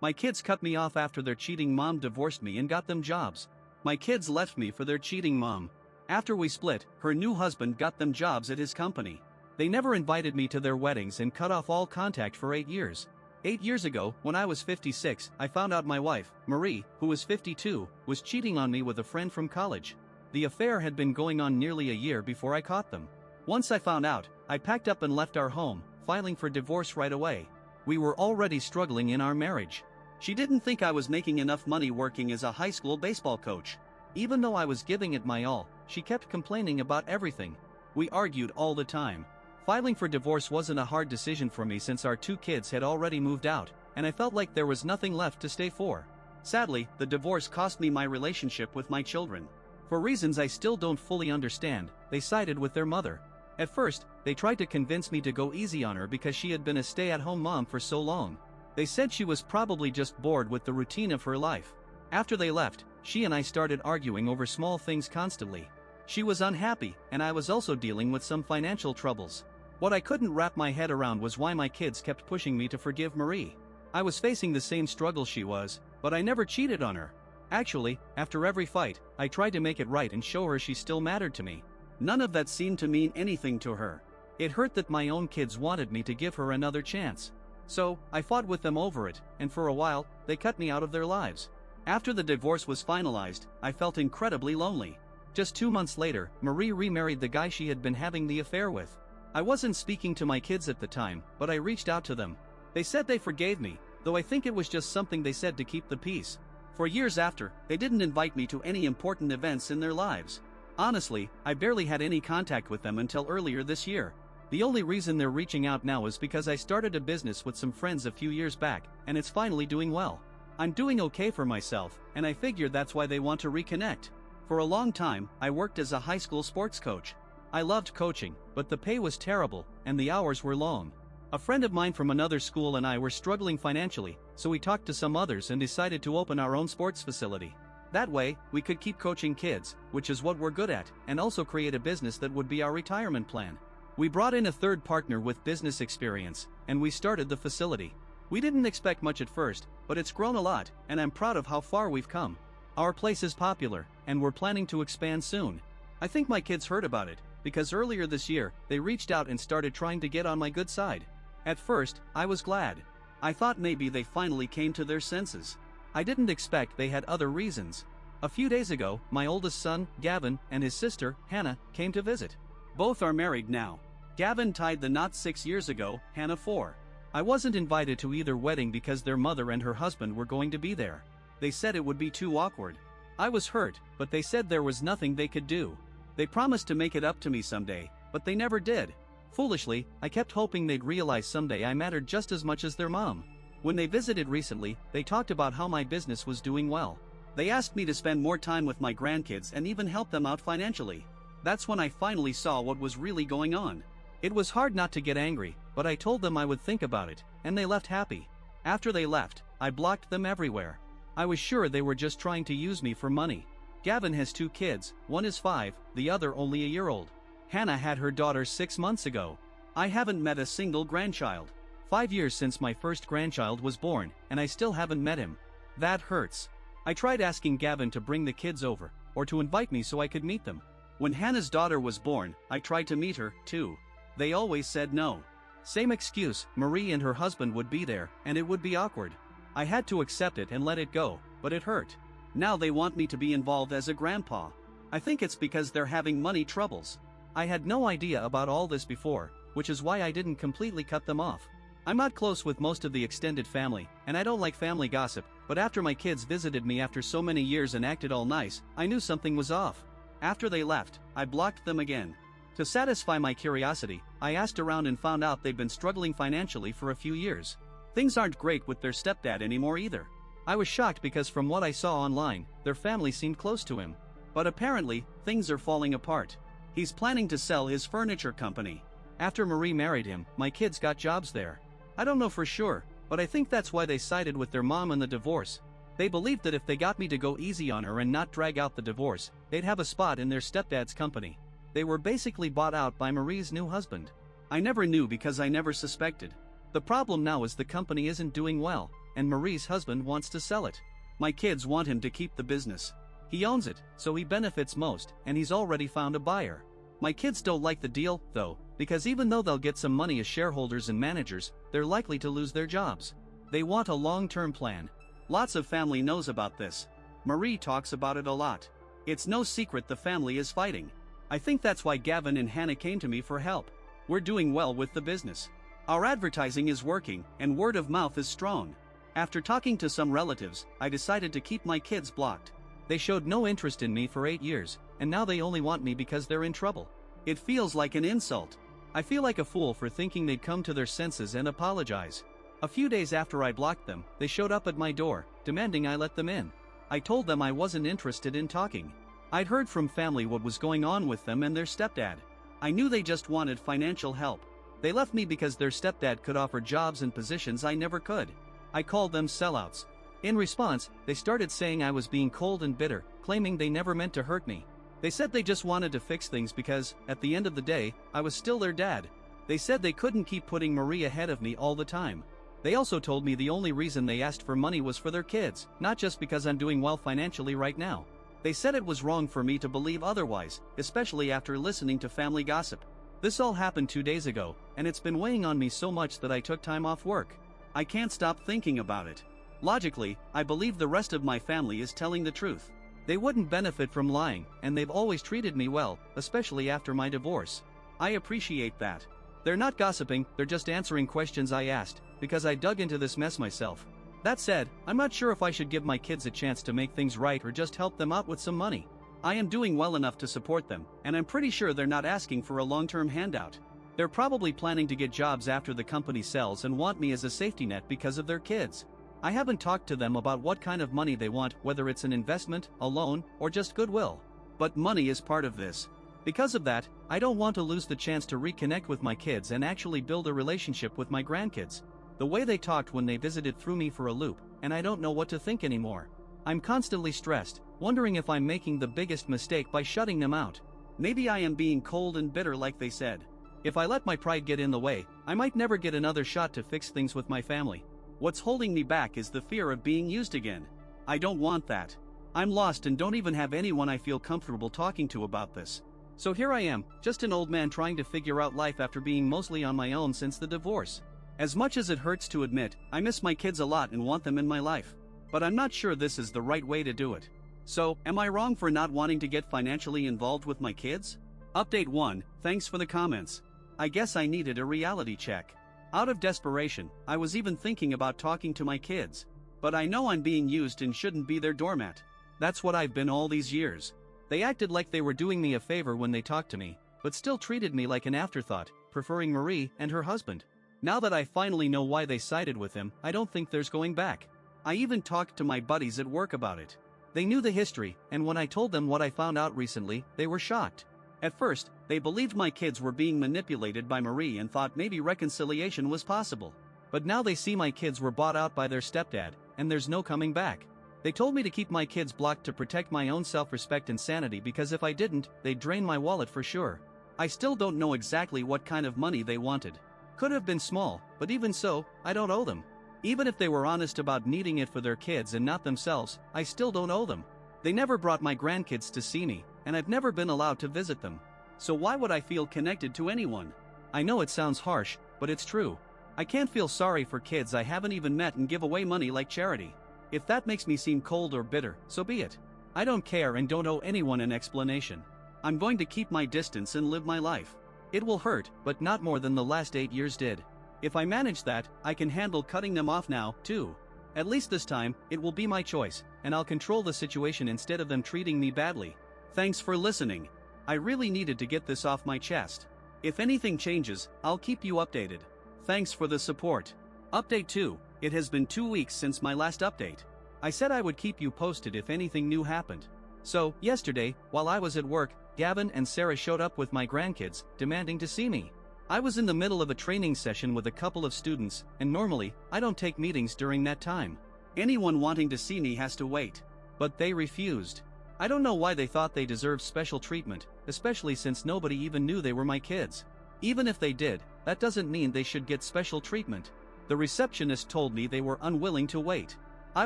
My kids cut me off after their cheating mom divorced me and got them jobs. My kids left me for their cheating mom. After we split, her new husband got them jobs at his company. They never invited me to their weddings and cut off all contact for 8 years. 8 years ago, when I was 56, I found out my wife, Marie, who was 52, was cheating on me with a friend from college. The affair had been going on nearly a year before I caught them. Once I found out, I packed up and left our home, filing for divorce right away. We were already struggling in our marriage. She didn't think I was making enough money working as a high school baseball coach. Even though I was giving it my all, she kept complaining about everything. We argued all the time. Filing for divorce wasn't a hard decision for me since our 2 kids had already moved out, and I felt like there was nothing left to stay for. Sadly, the divorce cost me my relationship with my children. For reasons I still don't fully understand, they sided with their mother. At first, they tried to convince me to go easy on her because she had been a stay-at-home mom for so long. They said she was probably just bored with the routine of her life. After they left, she and I started arguing over small things constantly. She was unhappy, and I was also dealing with some financial troubles. What I couldn't wrap my head around was why my kids kept pushing me to forgive Marie. I was facing the same struggle she was, but I never cheated on her. Actually, after every fight, I tried to make it right and show her she still mattered to me. None of that seemed to mean anything to her. It hurt that my own kids wanted me to give her another chance. So, I fought with them over it, and for a while, they cut me out of their lives. After the divorce was finalized, I felt incredibly lonely. Just 2 months later, Marie remarried the guy she had been having the affair with. I wasn't speaking to my kids at the time, but I reached out to them. They said they forgave me, though I think it was just something they said to keep the peace. For years after, they didn't invite me to any important events in their lives. Honestly, I barely had any contact with them until earlier this year. The only reason they're reaching out now is because I started a business with some friends a few years back, and it's finally doing well. I'm doing okay for myself, and I figure that's why they want to reconnect. For a long time, I worked as a high school sports coach. I loved coaching, but the pay was terrible, and the hours were long. A friend of mine from another school and I were struggling financially, so we talked to some others and decided to open our own sports facility. That way, we could keep coaching kids, which is what we're good at, and also create a business that would be our retirement plan. We brought in a third partner with business experience, and we started the facility. We didn't expect much at first, but it's grown a lot, and I'm proud of how far we've come. Our place is popular, and we're planning to expand soon. I think my kids heard about it, because earlier this year, they reached out and started trying to get on my good side. At first, I was glad. I thought maybe they finally came to their senses. I didn't expect they had other reasons. A few days ago, my oldest son, Gavin, and his sister, Hannah, came to visit. Both are married now. Gavin tied the knot 6 years ago, Hannah 4. I wasn't invited to either wedding because their mother and her husband were going to be there. They said it would be too awkward. I was hurt, but they said there was nothing they could do. They promised to make it up to me someday, but they never did. Foolishly, I kept hoping they'd realize someday I mattered just as much as their mom. When they visited recently, they talked about how my business was doing well. They asked me to spend more time with my grandkids and even help them out financially. That's when I finally saw what was really going on. It was hard not to get angry, but I told them I would think about it, and they left happy. After they left, I blocked them everywhere. I was sure they were just trying to use me for money. Gavin has 2 kids, one is 5, the other only a year old. Hannah had her daughter 6 months ago. I haven't met a single grandchild. 5 years since my first grandchild was born, and I still haven't met him. That hurts. I tried asking Gavin to bring the kids over, or to invite me so I could meet them. When Hannah's daughter was born, I tried to meet her, too. They always said no. Same excuse, Marie and her husband would be there, and it would be awkward. I had to accept it and let it go, but it hurt. Now they want me to be involved as a grandpa. I think it's because they're having money troubles. I had no idea about all this before, which is why I didn't completely cut them off. I'm not close with most of the extended family, and I don't like family gossip, but after my kids visited me after so many years and acted all nice, I knew something was off. After they left, I blocked them again. To satisfy my curiosity, I asked around and found out they'd been struggling financially for a few years. Things aren't great with their stepdad anymore either. I was shocked because from what I saw online, their family seemed close to him. But apparently, things are falling apart. He's planning to sell his furniture company. After Marie married him, my kids got jobs there. I don't know for sure, but I think that's why they sided with their mom in the divorce. They believed that if they got me to go easy on her and not drag out the divorce, they'd have a spot in their stepdad's company. They were basically bought out by Marie's new husband. I never knew because I never suspected. The problem now is the company isn't doing well. and Marie's husband wants to sell it. My kids want him to keep the business. He owns it, so he benefits most, and he's already found a buyer. My kids don't like the deal, though, because even though they'll get some money as shareholders and managers, they're likely to lose their jobs. They want a long-term plan. Lots of family knows about this. Marie talks about it a lot. It's no secret the family is fighting. I think that's why Gavin and Hannah came to me for help. We're doing well with the business. Our advertising is working, and word of mouth is strong. After talking to some relatives, I decided to keep my kids blocked. They showed no interest in me for 8 years, and now they only want me because they're in trouble. It feels like an insult. I feel like a fool for thinking they'd come to their senses and apologize. A few days after I blocked them, they showed up at my door, demanding I let them in. I told them I wasn't interested in talking. I'd heard from family what was going on with them and their stepdad. I knew they just wanted financial help. They left me because their stepdad could offer jobs and positions I never could. I called them sellouts. In response, they started saying I was being cold and bitter, claiming they never meant to hurt me. They said they just wanted to fix things because, at the end of the day, I was still their dad. They said they couldn't keep putting Marie ahead of me all the time. They also told me the only reason they asked for money was for their kids, not just because I'm doing well financially right now. They said it was wrong for me to believe otherwise, especially after listening to family gossip. This all happened 2 days ago, and it's been weighing on me so much that I took time off work. I can't stop thinking about it. Logically, I believe the rest of my family is telling the truth. They wouldn't benefit from lying, and they've always treated me well, especially after my divorce. I appreciate that. They're not gossiping, they're just answering questions I asked, because I dug into this mess myself. That said, I'm not sure if I should give my kids a chance to make things right or just help them out with some money. I am doing well enough to support them, and I'm pretty sure they're not asking for a long-term handout. They're probably planning to get jobs after the company sells and want me as a safety net because of their kids. I haven't talked to them about what kind of money they want, whether it's an investment, a loan, or just goodwill. But money is part of this. Because of that, I don't want to lose the chance to reconnect with my kids and actually build a relationship with my grandkids. The way they talked when they visited threw me for a loop, and I don't know what to think anymore. I'm constantly stressed, wondering if I'm making the biggest mistake by shutting them out. Maybe I am being cold and bitter like they said. If I let my pride get in the way, I might never get another shot to fix things with my family. What's holding me back is the fear of being used again. I don't want that. I'm lost and don't even have anyone I feel comfortable talking to about this. So here I am, just an old man trying to figure out life after being mostly on my own since the divorce. As much as it hurts to admit, I miss my kids a lot and want them in my life. But I'm not sure this is the right way to do it. So, am I wrong for not wanting to get financially involved with my kids? Update 1, thanks for the comments. I guess I needed a reality check. Out of desperation, I was even thinking about talking to my kids. But I know I'm being used and shouldn't be their doormat. That's what I've been all these years. They acted like they were doing me a favor when they talked to me, but still treated me like an afterthought, preferring Marie and her husband. Now that I finally know why they sided with him, I don't think there's going back. I even talked to my buddies at work about it. They knew the history, and when I told them what I found out recently, they were shocked. At first, they believed my kids were being manipulated by Marie and thought maybe reconciliation was possible. But now they see my kids were bought out by their stepdad, and there's no coming back. They told me to keep my kids blocked to protect my own self-respect and sanity because if I didn't, they'd drain my wallet for sure. I still don't know exactly what kind of money they wanted. Could have been small, but even so, I don't owe them. Even if they were honest about needing it for their kids and not themselves, I still don't owe them. They never brought my grandkids to see me, and I've never been allowed to visit them. So why would I feel connected to anyone? I know it sounds harsh, but it's true. I can't feel sorry for kids I haven't even met and give away money like charity. If that makes me seem cold or bitter, so be it. I don't care and don't owe anyone an explanation. I'm going to keep my distance and live my life. It will hurt, but not more than the last 8 years did. If I manage that, I can handle cutting them off now, too. At least this time, it will be my choice, and I'll control the situation instead of them treating me badly. Thanks for listening. I really needed to get this off my chest. If anything changes, I'll keep you updated. Thanks for the support. Update 2. It has been 2 weeks since my last update. I said I would keep you posted if anything new happened. So, yesterday, while I was at work, Gavin and Sarah showed up with my grandkids, demanding to see me. I was in the middle of a training session with a couple of students, and normally, I don't take meetings during that time. Anyone wanting to see me has to wait. But they refused. I don't know why they thought they deserved special treatment, especially since nobody even knew they were my kids. Even if they did, that doesn't mean they should get special treatment. The receptionist told me they were unwilling to wait. I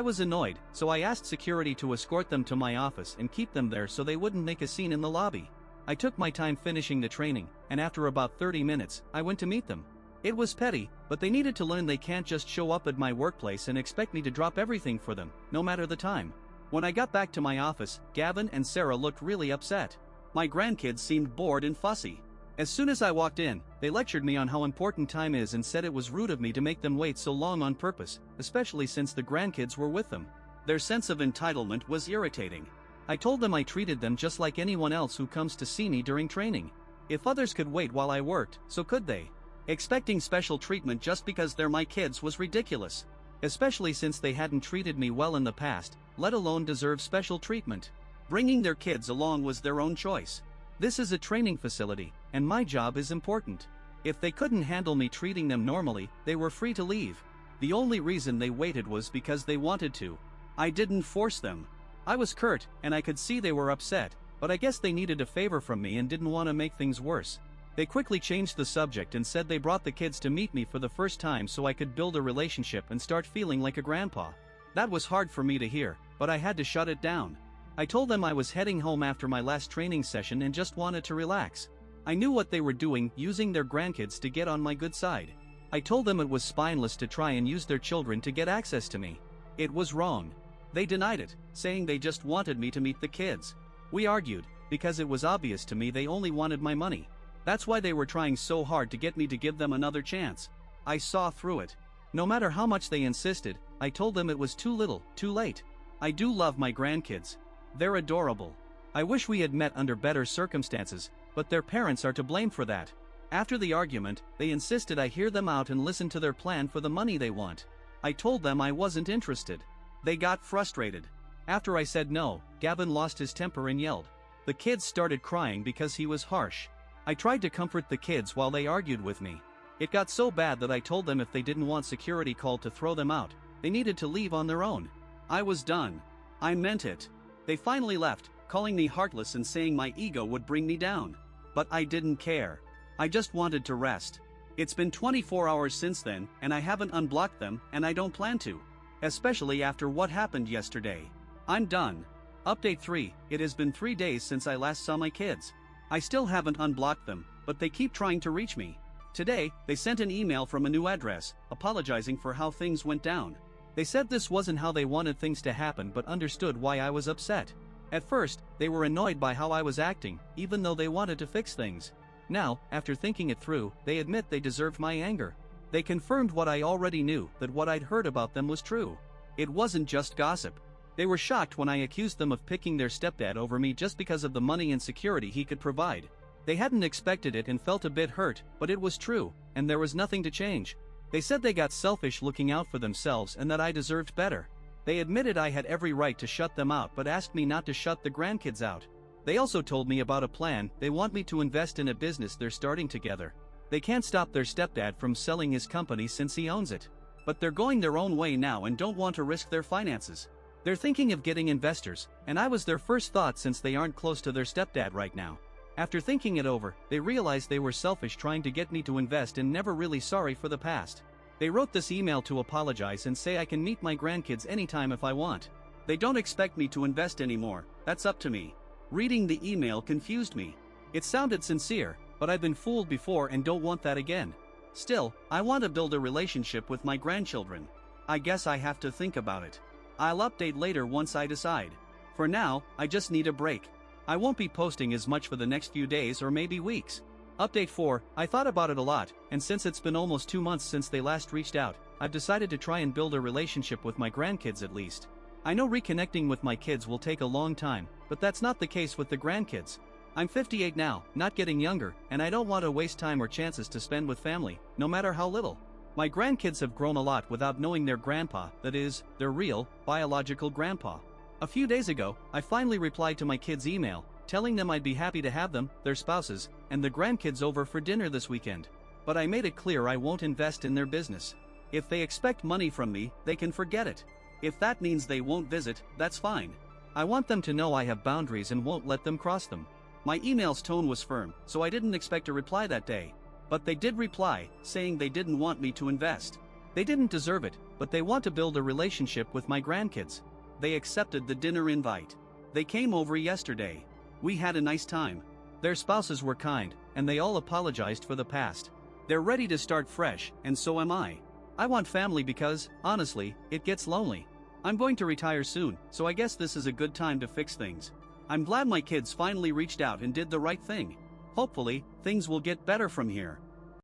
was annoyed, so I asked security to escort them to my office and keep them there so they wouldn't make a scene in the lobby. I took my time finishing the training, and after about 30 minutes, I went to meet them. It was petty, but they needed to learn they can't just show up at my workplace and expect me to drop everything for them, no matter the time. When I got back to my office, Gavin and Sarah looked really upset. My grandkids seemed bored and fussy. As soon as I walked in, they lectured me on how important time is and said it was rude of me to make them wait so long on purpose, especially since the grandkids were with them. Their sense of entitlement was irritating. I told them I treated them just like anyone else who comes to see me during training. If others could wait while I worked, so could they. Expecting special treatment just because they're my kids was ridiculous. Especially since they hadn't treated me well in the past, let alone deserve special treatment. Bringing their kids along was their own choice. This is a training facility, and my job is important. If they couldn't handle me treating them normally, they were free to leave. The only reason they waited was because they wanted to. I didn't force them. I was curt, and I could see they were upset, but I guess they needed a favor from me and didn't want to make things worse. They quickly changed the subject and said they brought the kids to meet me for the first time so I could build a relationship and start feeling like a grandpa. That was hard for me to hear, but I had to shut it down. I told them I was heading home after my last training session and just wanted to relax. I knew what they were doing, using their grandkids to get on my good side. I told them it was spineless to try and use their children to get access to me. It was wrong. They denied it, saying they just wanted me to meet the kids. We argued, because it was obvious to me they only wanted my money. That's why they were trying so hard to get me to give them another chance. I saw through it. No matter how much they insisted, I told them it was too little, too late. I do love my grandkids. They're adorable. I wish we had met under better circumstances, but their parents are to blame for that. After the argument, they insisted I hear them out and listen to their plan for the money they want. I told them I wasn't interested. They got frustrated. After I said no, Gavin lost his temper and yelled. The kids started crying because he was harsh. I tried to comfort the kids while they argued with me. It got so bad that I told them if they didn't want security called to throw them out, they needed to leave on their own. I was done. I meant it. They finally left, calling me heartless and saying my ego would bring me down. But I didn't care. I just wanted to rest. It's been 24 hours since then, and I haven't unblocked them, and I don't plan to. Especially after what happened yesterday. I'm done. Update 3, it has been 3 days since I last saw my kids. I still haven't unblocked them, but they keep trying to reach me. Today, they sent an email from a new address, apologizing for how things went down. They said this wasn't how they wanted things to happen but understood why I was upset. At first, they were annoyed by how I was acting, even though they wanted to fix things. Now, after thinking it through, they admit they deserved my anger. They confirmed what I already knew, that what I'd heard about them was true. It wasn't just gossip. They were shocked when I accused them of picking their stepdad over me just because of the money and security he could provide. They hadn't expected it and felt a bit hurt, but it was true, and there was nothing to change. They said they got selfish looking out for themselves and that I deserved better. They admitted I had every right to shut them out but asked me not to shut the grandkids out. They also told me about a plan. They want me to invest in a business they're starting together. They can't stop their stepdad from selling his company since he owns it. But they're going their own way now and don't want to risk their finances. They're thinking of getting investors, and I was their first thought since they aren't close to their stepdad right now. After thinking it over, they realized they were selfish trying to get me to invest and never really sorry for the past. They wrote this email to apologize and say I can meet my grandkids anytime if I want. They don't expect me to invest anymore, that's up to me. Reading the email confused me. It sounded sincere, but I've been fooled before and don't want that again. Still, I want to build a relationship with my grandchildren. I guess I have to think about it. I'll update later once I decide. For now, I just need a break. I won't be posting as much for the next few days or maybe weeks. Update 4, I thought about it a lot, and since it's been almost 2 months since they last reached out, I've decided to try and build a relationship with my grandkids at least. I know reconnecting with my kids will take a long time, but that's not the case with the grandkids. I'm 58 now, not getting younger, and I don't want to waste time or chances to spend with family, no matter how little. My grandkids have grown a lot without knowing their grandpa, that is, their real, biological grandpa. A few days ago, I finally replied to my kids' email, telling them I'd be happy to have them, their spouses, and the grandkids over for dinner this weekend. But I made it clear I won't invest in their business. If they expect money from me, they can forget it. If that means they won't visit, that's fine. I want them to know I have boundaries and won't let them cross them. My email's tone was firm, so I didn't expect a reply that day. But they did reply, saying they didn't want me to invest. They didn't deserve it, but they want to build a relationship with my grandkids. They accepted the dinner invite. They came over yesterday. We had a nice time. Their spouses were kind, and they all apologized for the past. They're ready to start fresh, and so am I. I want family because, honestly, it gets lonely. I'm going to retire soon, so I guess this is a good time to fix things. I'm glad my kids finally reached out and did the right thing. Hopefully, things will get better from here.